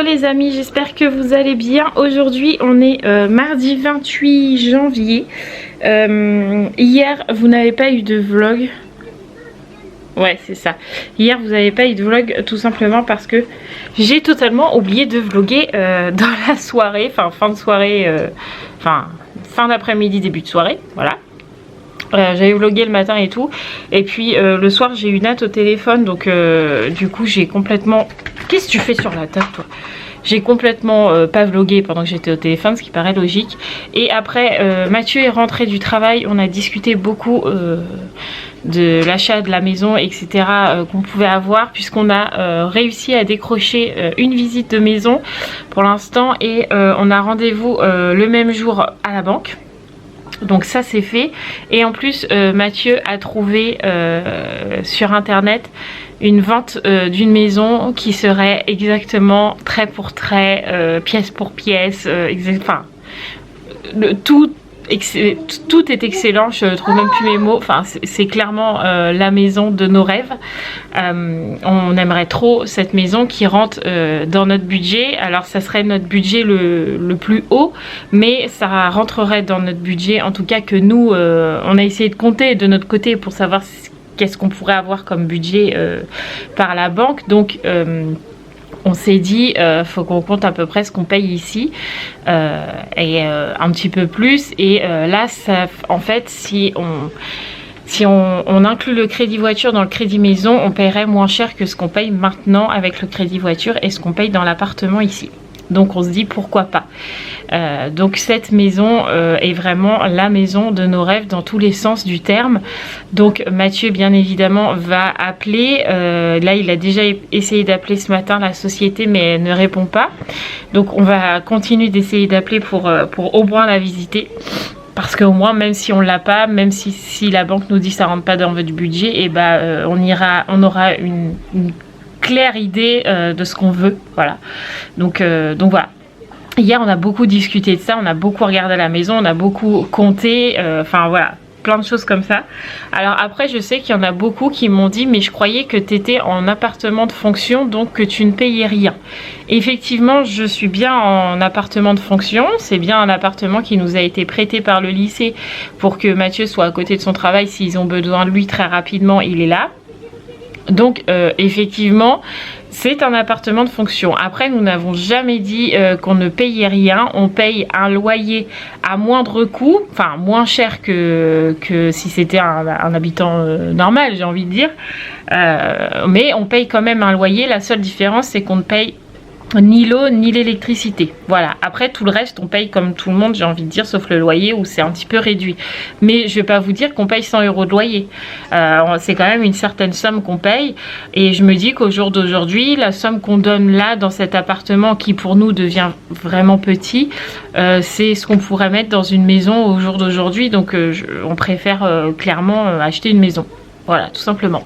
les amis, j'espère que vous allez bien. Aujourd'hui on est mardi 28 janvier. Hier vous n'avez pas eu de vlog. Ouais c'est ça. Hier vous n'avez pas eu de vlog tout simplement parce que j'ai totalement oublié de vlogger dans la soirée. Enfin fin de soirée, fin d'après-midi, début de soirée. Voilà. J'avais vlogué le matin et tout. Et puis le soir j'ai eu Nat au téléphone. Donc du coup j'ai complètement... Qu'est-ce que tu fais sur la table toi? J'ai complètement pas vlogué pendant que j'étais au téléphone, ce qui paraît logique. Et après Mathieu est rentré du travail. On a discuté beaucoup de l'achat de la maison, etc. Qu'on pouvait avoir, puisqu'on a réussi à décrocher une visite de maison pour l'instant. Et on a rendez-vous le même jour à la banque. Donc ça c'est fait. Et en plus Mathieu a trouvé sur internet une vente d'une maison qui serait exactement trait pour trait, pièce pour pièce, enfin tout est excellent, je trouve même plus mes mots. Enfin c'est clairement la maison de nos rêves. On aimerait trop cette maison qui rentre dans notre budget. Alors ça serait notre budget le plus haut, mais ça rentrerait dans notre budget, en tout cas que nous on a essayé de compter de notre côté pour savoir qu'est-ce qu'on pourrait avoir comme budget par la banque. Donc on s'est dit faut qu'on compte à peu près ce qu'on paye ici et un petit peu plus. Et là ça, en fait si on inclut le crédit voiture dans le crédit maison, on paierait moins cher que ce qu'on paye maintenant avec le crédit voiture et ce qu'on paye dans l'appartement ici. Donc on se dit pourquoi pas. Donc cette maison est vraiment la maison de nos rêves dans tous les sens du terme. Donc Mathieu bien évidemment va appeler. Là il a déjà essayé d'appeler ce matin la société mais elle ne répond pas. Donc on va continuer d'essayer d'appeler pour au moins la visiter. Parce qu'au moins, même si on l'a pas, même si la banque nous dit que ça rentre pas dans votre budget, et on aura une claire idée de ce qu'on veut. Voilà. Donc voilà. Hier, on a beaucoup discuté de ça, on a beaucoup regardé la maison, on a beaucoup compté. Enfin voilà, plein de choses comme ça. Alors après, je sais qu'il y en a beaucoup qui m'ont dit, mais je croyais que tu étais en appartement de fonction, donc que tu ne payais rien. Effectivement, je suis bien en appartement de fonction. C'est bien un appartement qui nous a été prêté par le lycée pour que Mathieu soit à côté de son travail. S'ils ont besoin de lui très rapidement, il est là. Donc effectivement, c'est un appartement de fonction. Après, nous n'avons jamais dit qu'on ne payait rien. On paye un loyer à moindre coût, enfin moins cher que si c'était un habitant normal, j'ai envie de dire. Mais on paye quand même un loyer. La seule différence, c'est qu'on ne paye ni l'eau ni l'électricité. Voilà. Après tout le reste on paye comme tout le monde, j'ai envie de dire, sauf le loyer où c'est un petit peu réduit. Mais je vais pas vous dire qu'on paye 100 € de loyer. C'est quand même une certaine somme qu'on paye. Et je me dis qu'au jour d'aujourd'hui, la somme qu'on donne là dans cet appartement qui pour nous devient vraiment petit, c'est ce qu'on pourrait mettre dans une maison au jour d'aujourd'hui. Donc on préfère clairement acheter une maison. Voilà, tout simplement.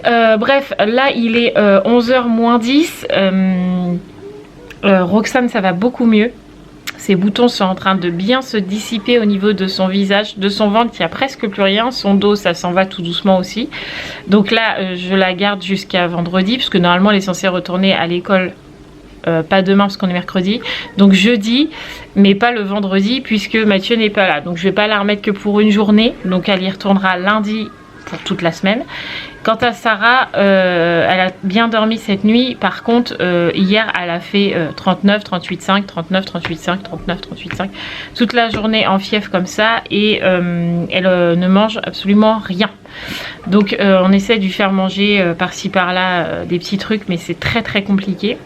Bref, là il est 11h moins 10. Roxane ça va beaucoup mieux. Ses boutons sont en train de bien se dissiper au niveau de son visage, de son ventre il n'y a presque plus rien. Son dos ça s'en va tout doucement aussi. Donc là je la garde jusqu'à vendredi parce que normalement elle est censée retourner à l'école. Pas demain parce qu'on est mercredi, donc jeudi, mais pas le vendredi puisque Mathieu n'est pas là. Donc je vais pas la remettre que pour une journée, donc elle y retournera lundi pour toute la semaine. Quant à Sarah, elle a bien dormi cette nuit. Par contre, hier, elle a fait 39, 38,5, 39, 38,5, 39, 38,5. Toute la journée en fièvre comme ça. Et elle ne mange absolument rien. Donc, on essaie de lui faire manger par-ci par-là des petits trucs. Mais c'est très très compliqué.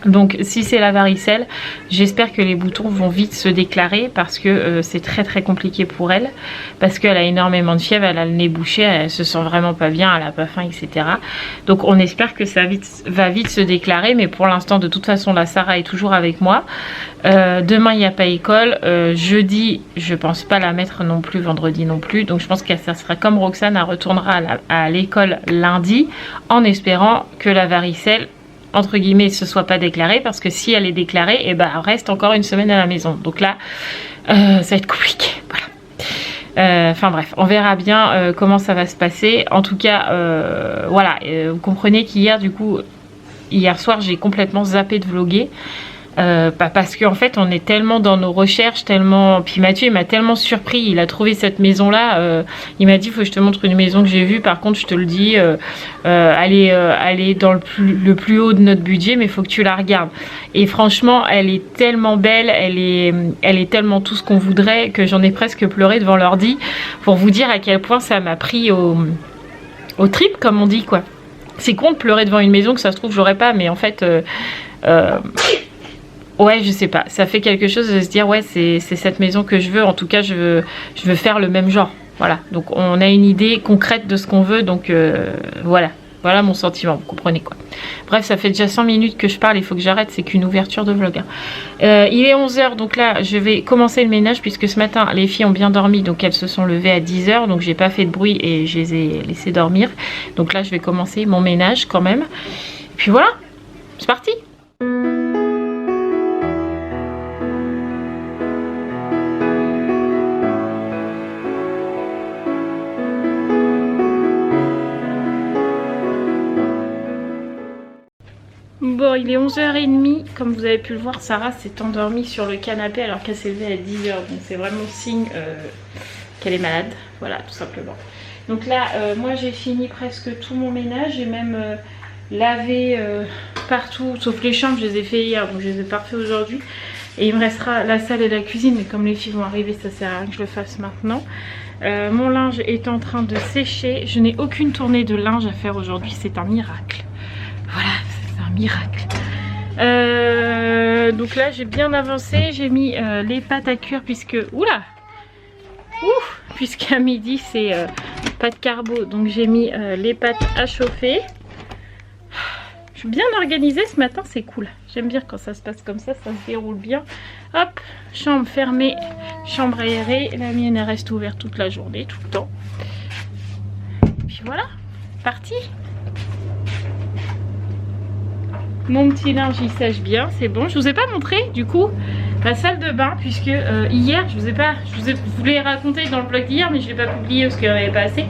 Donc si c'est la varicelle, j'espère que les boutons vont vite se déclarer parce que c'est très très compliqué pour elle, parce qu'elle a énormément de fièvre, elle a le nez bouché, elle se sent vraiment pas bien, elle a pas faim, etc. Donc on espère que ça va vite se déclarer, mais pour l'instant de toute façon la Sarah est toujours avec moi. Demain il n'y a pas école, jeudi je pense pas la mettre non plus, vendredi non plus, donc je pense que ça sera comme Roxane, elle retournera à l'école lundi en espérant que la varicelle entre guillemets ce soit pas déclaré, parce que si elle est déclarée, et ben elle reste encore une semaine à la maison. Donc là ça va être compliqué. Voilà. Enfin bref, on verra bien comment ça va se passer. En tout cas voilà, vous comprenez qu'hier du coup hier soir j'ai complètement zappé de vlogger. Parce qu'en fait on est tellement dans nos recherches, tellement, puis Mathieu il m'a tellement surpris, il a trouvé cette maison là, il m'a dit faut que je te montre une maison que j'ai vue, par contre je te le dis, elle est dans le plus haut de notre budget, mais il faut que tu la regardes. Et franchement elle est tellement belle, elle est tellement tout ce qu'on voudrait que j'en ai presque pleuré devant l'ordi pour vous dire à quel point ça m'a pris au trip comme on dit quoi. C'est con de pleurer devant une maison que ça se trouve j'aurais pas, mais en fait ouais, je sais pas, ça fait quelque chose de se dire ouais c'est cette maison que je veux, en tout cas je veux faire le même genre, voilà, donc on a une idée concrète de ce qu'on veut, donc voilà mon sentiment, vous comprenez quoi. Bref, ça fait déjà 100 minutes que je parle, il faut que j'arrête, c'est qu'une ouverture de vlog, hein. Il est 11 h, donc là je vais commencer le ménage puisque ce matin les filles ont bien dormi, donc elles se sont levées à 10 h, donc j'ai pas fait de bruit et je les ai laissées dormir, donc là je vais commencer mon ménage quand même, et puis voilà, c'est parti. Bon, il est 11 h 30, comme vous avez pu le voir, Sarah s'est endormie sur le canapé alors qu'elle s'est levée à 10 h, donc c'est vraiment signe qu'elle est malade, voilà, tout simplement. Donc là, moi j'ai fini presque tout mon ménage, j'ai même lavé partout, sauf les chambres, je les ai fait hier, donc je les ai pas refait aujourd'hui. Et il me restera la salle et la cuisine, mais comme les filles vont arriver, ça sert à rien que je le fasse maintenant. Mon linge est en train de sécher, je n'ai aucune tournée de linge à faire aujourd'hui, c'est un miracle. Voilà, c'est un miracle. Donc là j'ai bien avancé, j'ai mis les pâtes à cuire puisque... Oula, puisqu'à midi c'est pâtes carbo, donc j'ai mis les pâtes à chauffer. Je suis bien organisée ce matin, c'est cool. J'aime bien quand ça se passe comme ça se déroule bien. Hop, chambre fermée, chambre aérée. La mienne elle reste ouverte toute la journée, tout le temps. Et puis voilà, parti. Mon petit linge il sèche bien, c'est bon. Je vous ai pas montré du coup la salle de bain puisque hier je voulais raconter dans le vlog d'hier, mais je l'ai pas publié parce qu'il n'y en avait pas assez.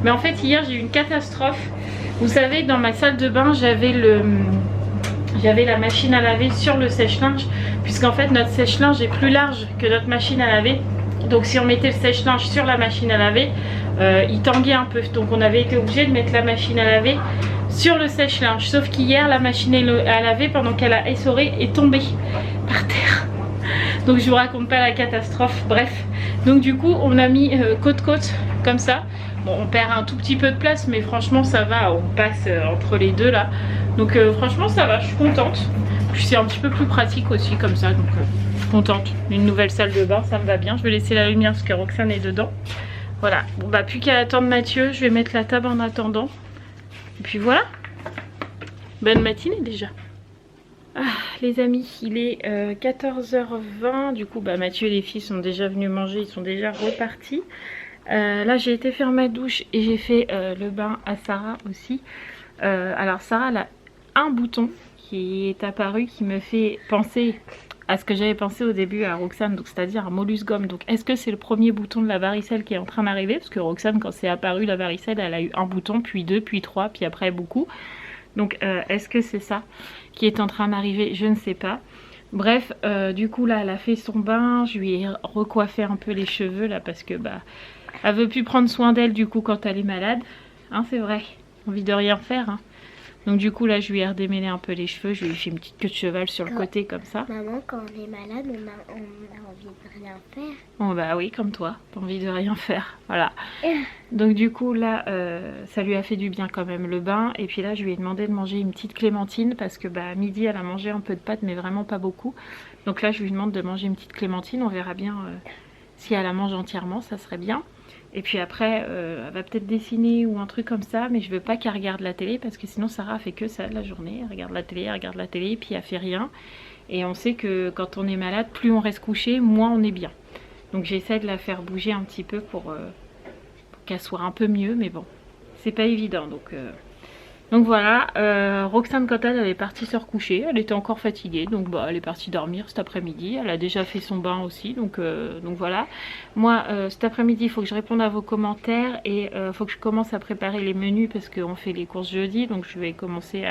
Mais en fait hier j'ai eu une catastrophe. Vous savez, dans ma salle de bain j'avais la machine à laver sur le sèche-linge, puisqu'en fait notre sèche-linge est plus large que notre machine à laver. Donc si on mettait le sèche-linge sur la machine à laver, il tanguait un peu. Donc on avait été obligé de mettre la machine à laver sur le sèche-linge. Sauf qu'hier la machine à laver, pendant qu'elle a essoré, est tombée par terre. Donc je vous raconte pas la catastrophe, bref. Donc du coup on a mis côte-côte comme ça. Bon, on perd un tout petit peu de place, mais franchement ça va, on passe entre les deux là. Donc franchement ça va, je suis contente. Puis c'est un petit peu plus pratique aussi comme ça, donc je suis contente. Une nouvelle salle de bain, ça me va bien. Je vais laisser la lumière parce que Roxane est dedans. Voilà, bon bah plus qu'à attendre Mathieu, je vais mettre la table en attendant. Et puis voilà, bonne matinée déjà. Ah, les amis, il est 14 h 20, du coup bah Mathieu et les filles sont déjà venus manger, ils sont déjà repartis. Là j'ai été faire ma douche et j'ai fait le bain à Sarah aussi. Alors Sarah elle a un bouton qui est apparu qui me fait penser à ce que j'avais pensé au début à Roxane, donc c'est-à-dire à Molus Gomme. Donc est-ce que c'est le premier bouton de la varicelle qui est en train d'arriver? Parce que Roxane, quand c'est apparu la varicelle, elle a eu un bouton, puis deux, puis trois, puis après beaucoup. Donc est-ce que c'est ça qui est en train d'arriver? Je ne sais pas. Bref, du coup là elle a fait son bain, je lui ai recoiffé un peu les cheveux là parce que bah elle veut plus prendre soin d'elle du coup quand elle est malade. Hein, c'est vrai, envie de rien faire. Hein. Donc du coup là je lui ai redémêlé un peu les cheveux, je lui ai fait une petite queue de cheval sur le côté comme ça. Maman, quand on est malade, on a envie de rien faire. Oh bah oui, comme toi, t'as envie de rien faire, voilà. Donc du coup là ça lui a fait du bien quand même le bain. Et puis là je lui ai demandé de manger une petite clémentine parce que bah à midi elle a mangé un peu de pâtes mais vraiment pas beaucoup. Donc là je lui demande de manger une petite clémentine, on verra bien si elle la mange entièrement, ça serait bien. Et puis après, elle va peut-être dessiner ou un truc comme ça, mais je veux pas qu'elle regarde la télé parce que sinon Sarah fait que ça de la journée. Elle regarde la télé, puis elle fait rien. Et on sait que quand on est malade, plus on reste couché, moins on est bien. Donc j'essaie de la faire bouger un petit peu pour qu'elle soit un peu mieux, mais bon, c'est pas évident. Donc voilà, Roxane quand elle est partie se recoucher, elle était encore fatiguée, donc bah, elle est partie dormir cet après-midi, elle a déjà fait son bain aussi, donc voilà. Moi cet après-midi il faut que je réponde à vos commentaires et il faut que je commence à préparer les menus parce qu'on fait les courses jeudi, donc je vais commencer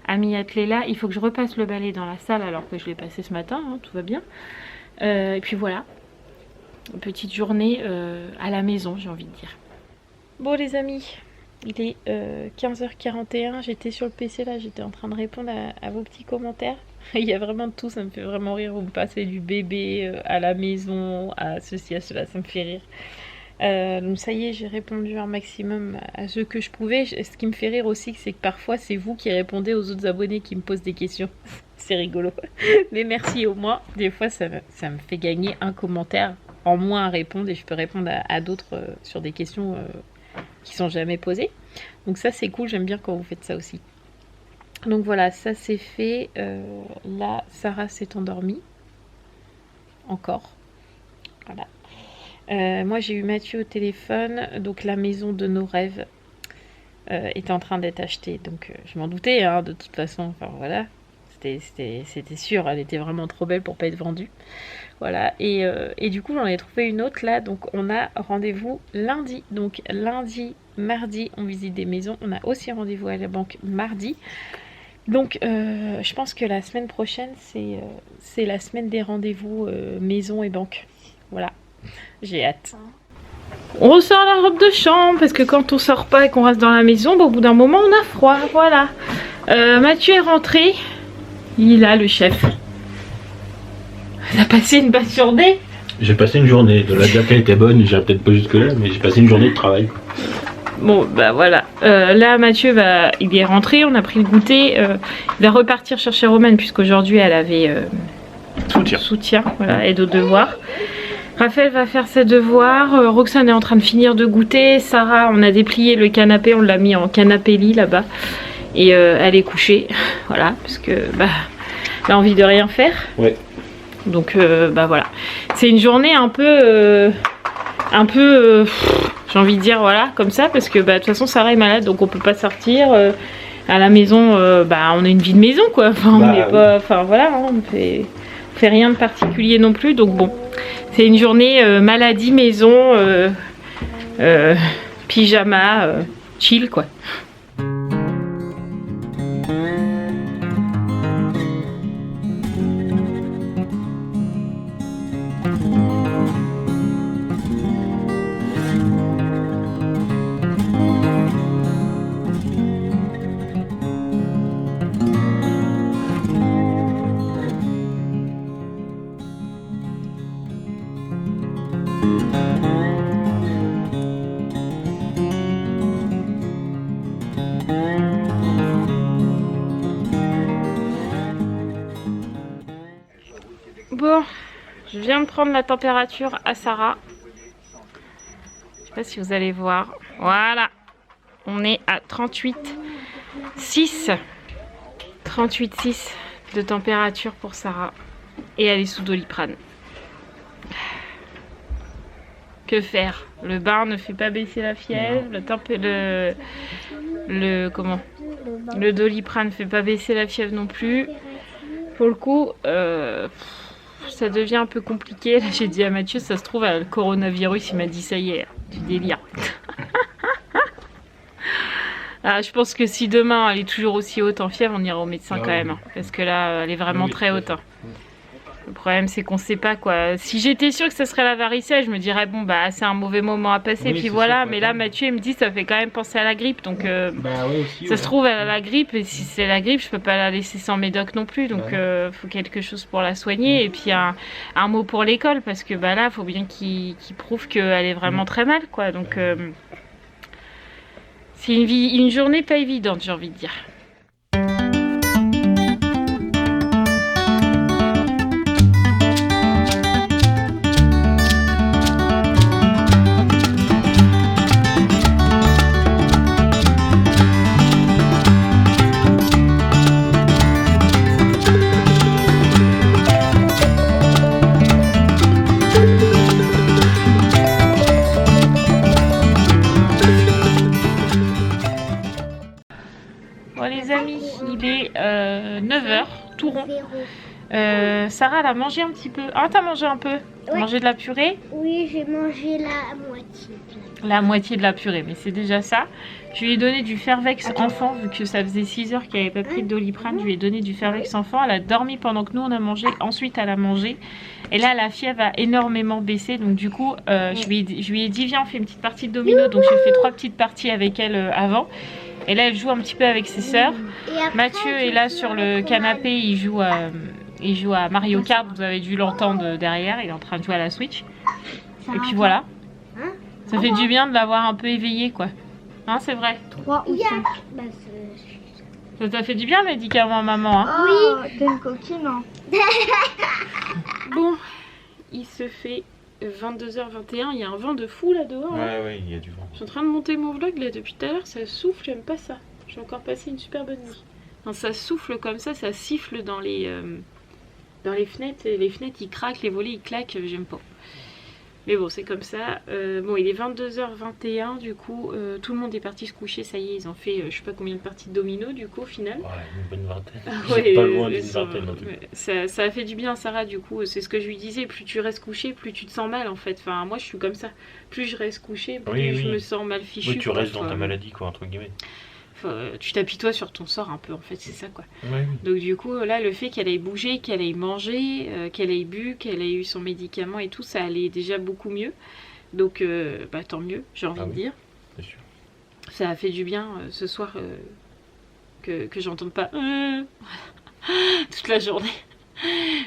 à m'y atteler là. Il faut que je repasse le balai dans la salle alors que je l'ai passé ce matin, hein, tout va bien. Et puis voilà, une petite journée à la maison, j'ai envie de dire. Bon les amis, il est 15h41, j'étais sur le PC là, j'étais en train de répondre à vos petits commentaires. Il y a vraiment de tout, ça me fait vraiment rire. Vous me passez du bébé à la maison, à ceci, à cela, ça me fait rire. Donc ça y est, j'ai répondu un maximum à ceux que je pouvais. Ce qui me fait rire aussi, c'est que parfois c'est vous qui répondez aux autres abonnés qui me posent des questions. C'est rigolo. Mais merci au moins. Des fois ça me fait gagner un commentaire en moins à répondre et je peux répondre à d'autres sur des questions qui sont jamais posées. Donc ça c'est cool, j'aime bien quand vous faites ça aussi. Donc voilà, ça c'est fait. Là, Sarah s'est endormie. Encore. Voilà. Moi j'ai eu Mathieu au téléphone. Donc la maison de nos rêves est en train d'être achetée. Donc je m'en doutais hein, de toute façon. Enfin voilà. C'était sûr. Elle était vraiment trop belle pour pas être vendue. Voilà. Et du coup j'en ai trouvé une autre là. Donc on a rendez-vous lundi. Donc lundi, mardi, on visite des maisons. On a aussi rendez-vous à la banque mardi. Donc je pense que la semaine prochaine c'est la semaine des rendez-vous maison et banque. Voilà, j'ai hâte. On ressort la robe de chambre parce que quand on sort pas et qu'on reste dans la maison, bah, au bout d'un moment on a froid, voilà. Mathieu est rentré, il est là le chef. On a passé une bonne journée. J'ai passé une journée, de la dire qu'elle était bonne, j'irai peut-être pas jusque là, mais j'ai passé une journée de travail. Bon bah voilà, là Mathieu il est rentré, on a pris le goûter, il va repartir chercher Romane puisqu'aujourd'hui elle avait soutien, voilà, aide aux devoirs. Raphaël va faire ses devoirs, Roxane est en train de finir de goûter, Sarah on a déplié le canapé, on l'a mis en canapé lit là-bas et elle est couchée, voilà, parce que bah elle a envie de rien faire. Ouais. Donc bah voilà, c'est une journée un peu j'ai envie de dire voilà comme ça parce que bah de toute façon Sarah est malade donc on peut pas sortir à la maison, bah on a une vie de maison quoi, enfin on est pas, enfin voilà hein, on fait rien de particulier non plus donc bon c'est une journée maladie maison pyjama chill quoi. Bon, je viens de prendre la température à Sarah. Je sais pas si vous allez voir. Voilà, on est à 38,6. 38,6 de température pour Sarah. Et elle est sous Doliprane. Que faire? Le bain ne fait pas baisser la fièvre. Le Doliprane ne fait pas baisser la fièvre non plus. Pour le coup, ça devient un peu compliqué. Là, j'ai dit à Mathieu, ça se trouve, le coronavirus, il m'a dit, ça y est, tu délires. Ah, je pense que si demain, elle est toujours aussi haute en fièvre, on ira au médecin quand même. Hein, parce que là, elle est vraiment très haute. Hein. Le problème, c'est qu'on sait pas quoi. Si j'étais sûre que ça serait la varicelle, je me dirais, bon, bah, c'est un mauvais moment à passer, puis voilà. Mais là, Mathieu, il me dit, ça fait quand même penser à la grippe. Donc, ça se trouve, elle a la grippe. Et si c'est la grippe, je peux pas la laisser sans médoc non plus. Donc, faut quelque chose pour la soigner. Et puis, un mot pour l'école. Parce que, bah, là, faut bien qu'il prouve qu'elle est vraiment très mal, quoi. Donc, c'est une journée pas évidente, j'ai envie de dire. Bon les amis, il est 9h, tout rond. Sarah, elle a mangé un petit peu. Ah, t'as mangé un peu? T'as Ouais. mangé de la purée? Oui, j'ai mangé la moitié. La moitié de la purée, mais c'est déjà ça. Je lui ai donné du Fervex enfant, vu que ça faisait 6 heures qu'elle n'avait pas pris de Doliprane. Je lui ai donné du Fervex enfant. Elle a dormi pendant que nous on a mangé. Ensuite, elle a mangé. Et là, la fièvre a énormément baissé. Donc, du coup, je lui ai dit, viens, on fait une petite partie de domino. Donc, j'ai fait 3 petites parties avec elle avant. Et là, elle joue un petit peu avec ses sœurs. Et après, Mathieu est là sur le canapé. Il joue à Mario Kart. Vous avez dû l'entendre derrière. Il est en train de jouer à la Switch. Et puis voilà. Hein? Ça fait du bien de l'avoir un peu éveillé, quoi. Hein, c'est vrai. 3 ou 5. Bah, Ça t'a fait du bien, le médicament, maman, hein? oui, t'es une coquine, hein. Bon, il se fait 22h21. Il y a un vent de fou là dehors. Hein. Ouais, il y a du vent. Je suis en train de monter mon vlog là depuis tout à l'heure. Ça souffle, j'aime pas ça. J'ai encore passé une super bonne nuit. Non, ça souffle comme ça siffle dans les fenêtres. Et les fenêtres ils craquent, les volets ils claquent. J'aime pas. Mais bon, c'est comme ça. Bon, il est 22h21, du coup, tout le monde est parti se coucher. Ça y est, ils ont fait je sais pas combien de parties de domino, du coup, au final. Ouais, une bonne vingtaine. Ouais, Pas loin d'une vingtaine non plus. ouais, ça a fait du bien à Sarah, du coup. C'est ce que je lui disais. Plus tu restes couché, plus tu te sens mal, en fait. Enfin, moi, je suis comme ça. Plus je reste couché, plus je me sens mal fichu. Oui, tu quoi. restes dans ta maladie, quoi, entre guillemets. Tu t'apitoies sur ton sort un peu, en fait, c'est ça, quoi. Oui. Donc, du coup, là, le fait qu'elle ait bougé, qu'elle ait mangé, qu'elle ait bu, qu'elle ait eu son médicament et tout, ça allait déjà beaucoup mieux. Donc, bah, tant mieux, j'ai envie de dire. C'est sûr. Ça a fait du bien ce soir que j'entende pas toute la journée.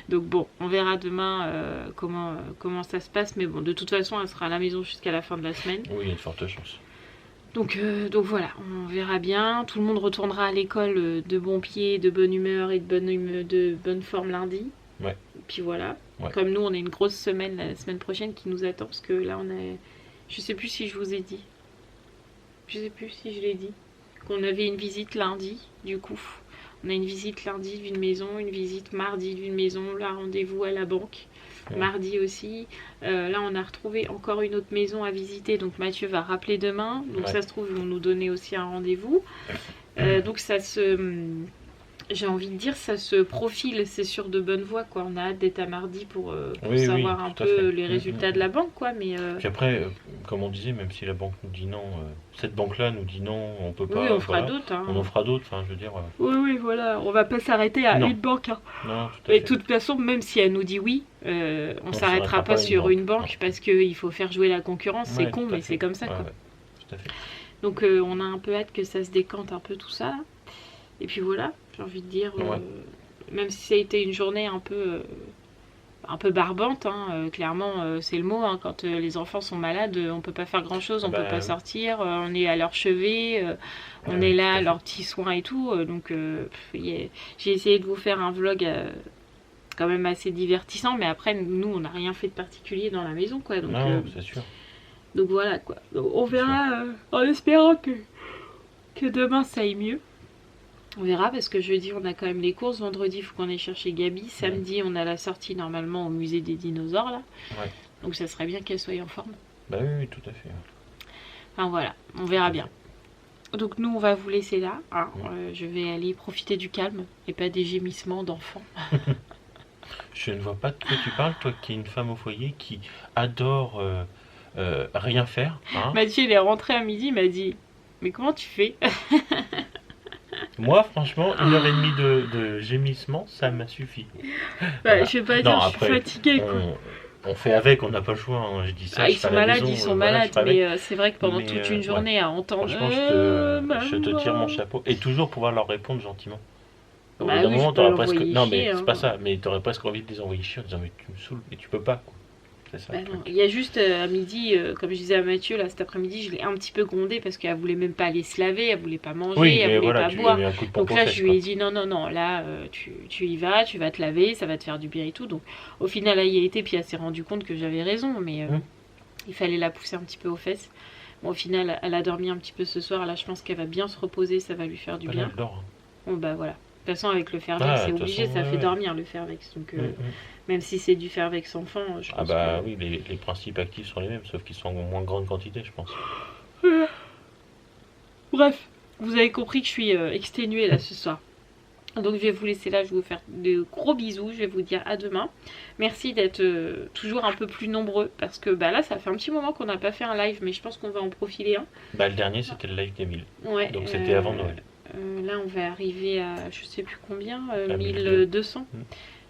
Donc bon, on verra demain comment ça se passe. Mais bon, de toute façon, elle sera à la maison jusqu'à la fin de la semaine. Oui, il y a de fortes chances. Donc voilà, on verra bien. Tout le monde retournera à l'école de bon pied, de bonne humeur et de bonne forme lundi. Ouais. Puis voilà. Ouais. Comme nous, on a une grosse semaine la semaine prochaine qui nous attend. Parce que là, on a... Je sais plus si je vous ai dit. Je sais plus si je l'ai dit. Qu'on avait une visite lundi, du coup. On a une visite lundi d'une maison, une visite mardi d'une maison. Là, rendez-vous à la banque. Ouais. Mardi aussi. Là, on a retrouvé encore une autre maison à visiter. Donc, Mathieu va rappeler demain. Donc, ça se trouve, ils vont nous donner aussi un rendez-vous. Donc, ça se... J'ai envie de dire, ça se profile, c'est sur de bonne voie, quoi. On a hâte d'être à mardi pour savoir un peu les résultats de la banque, quoi. Mais Puis après, comme on disait, même si la banque nous dit non, cette banque-là nous dit non, on peut pas. Oui, on fera d'autres. Hein. On en fera d'autres, enfin, je veux dire. Oui, voilà, on va pas s'arrêter à une banque. Hein. Non, tout à fait. Et de toute façon, même si elle nous dit oui, on s'arrêtera pas sur une banque parce qu'il faut faire jouer la concurrence. C'est con, mais c'est comme ça, quoi. Ouais, tout à fait. Donc, on a un peu hâte que ça se décante un peu tout ça. Et puis voilà, j'ai envie de dire, même si ça a été une journée un peu barbante, hein, clairement c'est le mot, hein, quand les enfants sont malades, on peut pas faire grand chose, on peut pas sortir, on est à leur chevet, on est là à leurs petits soins et tout, donc j'ai essayé de vous faire un vlog quand même assez divertissant, mais après nous on n'a rien fait de particulier dans la maison, quoi, donc, c'est sûr. Donc voilà, quoi, donc, on verra en espérant que demain ça aille mieux. On verra parce que jeudi on a quand même les courses, vendredi il faut qu'on aille chercher Gabi, samedi on a la sortie normalement au musée des dinosaures là, donc ça serait bien qu'elle soit en forme. Bah oui, tout à fait. Enfin voilà, on verra bien. Donc nous on va vous laisser là, hein. Je vais aller profiter du calme et pas des gémissements d'enfants. Je ne vois pas de quoi tu parles, toi qui es une femme au foyer qui adore rien faire. Hein. Mathieu il est rentré à midi, il m'a dit mais comment tu fais? Moi, franchement, 1h30 de gémissement, ça m'a suffi. Voilà. Je vais pas dire, je suis fatiguée, quoi. On fait avec, on n'a pas le choix. Hein. Je dis ça. Ils sont malades, mais c'est vrai que pendant toute une journée à entendre. Franchement, je te tire mon chapeau. Et toujours pouvoir leur répondre gentiment. Au bout d'un moment, t'aurais presque. Non, mais c'est pas ça. Mais t'aurais presque envie de les envoyer chier en disant mais tu me saoules, mais tu peux pas. Quoi. Ça, non. Il y a juste à midi, comme je disais à Mathieu, là cet après-midi, je l'ai un petit peu grondée parce qu'elle voulait même pas aller se laver, elle voulait pas manger, elle voulait pas boire. Donc là, je lui ai dit non, là, tu y vas, tu vas te laver, ça va te faire du bien et tout. Donc au final, elle y a été, puis elle s'est rendue compte que j'avais raison, mais il fallait la pousser un petit peu aux fesses. Bon, au final, elle a dormi un petit peu ce soir. Là, je pense qu'elle va bien se reposer, ça va lui faire du bien. Elle dort. Bon, bah voilà. De toute façon, avec le Fervex, c'est obligé, ça fait dormir le Fervex. Donc, même si c'est du Fervex enfant, je pense que... oui, les principes actifs sont les mêmes, sauf qu'ils sont en moins grande quantité, je pense. Bref, vous avez compris que je suis exténuée là ce soir. Donc je vais vous laisser là, je vais vous faire de gros bisous, je vais vous dire à demain. Merci d'être toujours un peu plus nombreux parce que bah là ça fait un petit moment qu'on n'a pas fait un live, mais je pense qu'on va en profiler un. Bah le dernier c'était le live d'Emile. Ouais. Donc c'était avant Noël. Là on va arriver à je sais plus combien, 1200.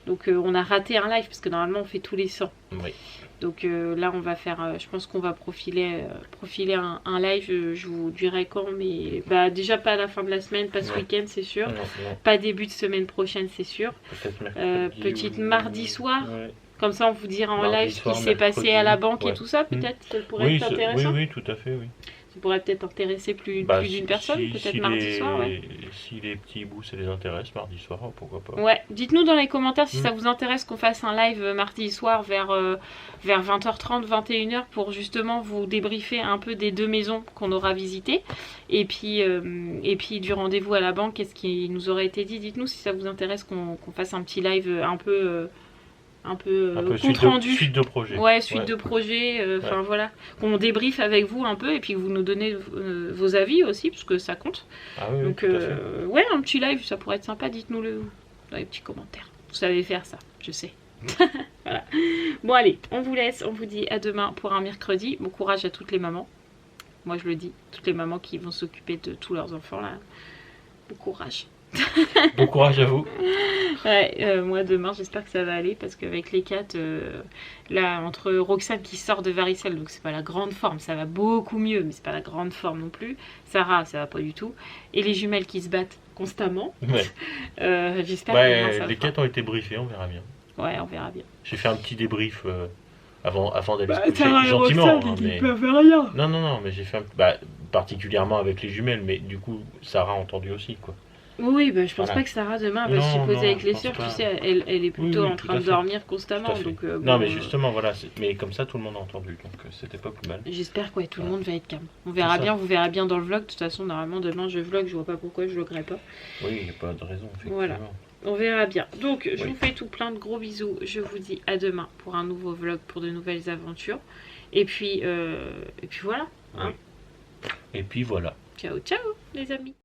Donc on a raté un live parce que normalement on fait tous les 100. Oui. Donc là on va faire, je pense qu'on va profiler un live, je vous dirai quand, mais bah déjà pas à la fin de la semaine, pas ce week-end c'est sûr, pas début de semaine prochaine c'est sûr, peut-être mardi soir, comme ça on vous dira en live ce qui s'est passé à la banque et tout ça, peut-être ça pourrait être intéressant. Oui, tout à fait, oui. Ça pourrait peut-être intéresser plus d'une personne, peut-être mardi soir. Ouais. Si les petits bouts ça les intéresse, mardi soir, pourquoi pas. Ouais, dites-nous dans les commentaires si ça vous intéresse qu'on fasse un live mardi soir vers 20h30, 21h pour justement vous débriefer un peu des 2 maisons qu'on aura visitées. Et puis du rendez-vous à la banque, qu'est-ce qui nous aurait été dit. Dites-nous si ça vous intéresse qu'on fasse un petit live un peu compte rendu. Suite de projet. Ouais, suite de projet. Enfin voilà. Qu'on débriefe avec vous un peu et puis que vous nous donnez vos avis aussi, parce que ça compte. Ah oui, donc ouais, un petit live, ça pourrait être sympa. Dites-nous-le dans les petits commentaires. Vous savez faire ça, je sais. Voilà. Bon allez, on vous laisse. On vous dit à demain pour un mercredi. Bon courage à toutes les mamans. Moi je le dis, toutes les mamans qui vont s'occuper de tous leurs enfants là. Bon courage. Bon courage à vous. Ouais, moi demain j'espère que ça va aller parce qu'avec les 4 là entre Roxane qui sort de varicelle, donc c'est pas la grande forme, ça va beaucoup mieux mais c'est pas la grande forme non plus, Sarah ça va pas du tout, et les jumelles qui se battent constamment. J'espère que ça les 4 ont été briefés, on verra bien. Ouais, on verra bien. J'ai fait un petit débrief avant d'aller se coucher, Sarah et gentiment Roxane, ils peuvent rien. Non mais j'ai fait particulièrement avec les jumelles, mais du coup Sarah a entendu aussi quoi. Oui, bah, je pense pas que Sarah demain va se poser avec les sœurs, tu sais, elle est plutôt en train de dormir constamment. Donc, non, mais justement, voilà, mais comme ça tout le monde a entendu, donc c'était pas plus mal. J'espère que tout le monde va être calme. On verra bien, vous verrez bien dans le vlog. De toute façon, normalement, demain je vlog, je vois pas pourquoi je vloguerai pas. Oui, il n'y a pas de raison, effectivement. Voilà, on verra bien. Donc, je vous fais tout plein de gros bisous. Je vous dis à demain pour un nouveau vlog, pour de nouvelles aventures. Et puis voilà. Hein. Et puis voilà. Ciao, ciao, les amis.